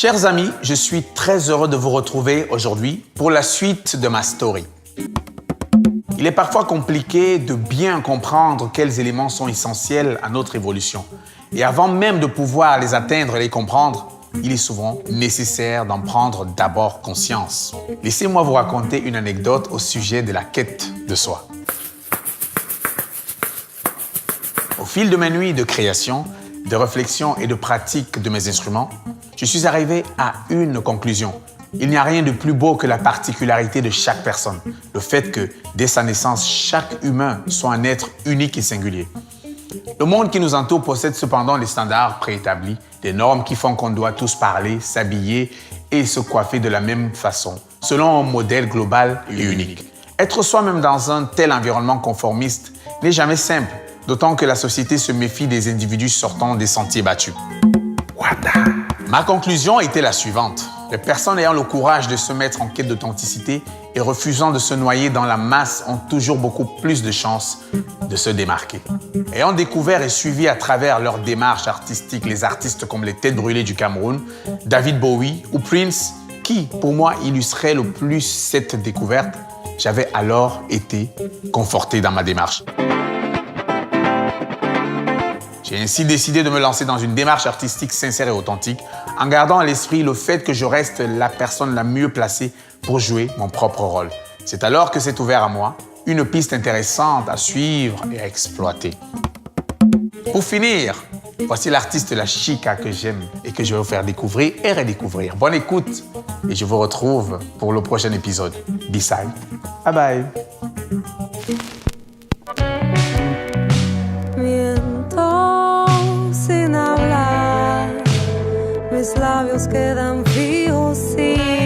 Chers amis, je suis très heureux de vous retrouver aujourd'hui pour la suite de ma story. Il est parfois compliqué de bien comprendre quels éléments sont essentiels à notre évolution. Et avant même de pouvoir les atteindre et les comprendre, il est souvent nécessaire d'en prendre d'abord conscience. Laissez-moi vous raconter une anecdote au sujet de la quête de soi. Au fil de mes nuits de création, de réflexion et de pratique de mes instruments, je suis arrivé à une conclusion. Il n'y a rien de plus beau que la particularité de chaque personne. Le fait que, dès sa naissance, chaque humain soit un être unique et singulier. Le monde qui nous entoure possède cependant des standards préétablis, des normes qui font qu'on doit tous parler, s'habiller et se coiffer de la même façon, selon un modèle global et unique. Être soi-même dans un tel environnement conformiste n'est jamais simple, d'autant que la société se méfie des individus sortant des sentiers battus. Ma conclusion était la suivante. Les personnes ayant le courage de se mettre en quête d'authenticité et refusant de se noyer dans la masse ont toujours beaucoup plus de chances de se démarquer. Ayant découvert et suivi à travers leur démarche artistique les artistes comme les Têtes Brûlées du Cameroun, David Bowie ou Prince, qui, pour moi, illustrait le plus cette découverte, j'avais alors été conforté dans ma démarche. J'ai ainsi décidé de me lancer dans une démarche artistique sincère et authentique, en gardant à l'esprit le fait que je reste la personne la mieux placée pour jouer mon propre rôle. C'est alors que s'est ouvert à moi une piste intéressante à suivre et à exploiter. Pour finir, voici l'artiste La Chica que j'aime et que je vais vous faire découvrir et redécouvrir. Bonne écoute et je vous retrouve pour le prochain épisode. B-Side. Bye bye. Mis labios quedan fijos, sí.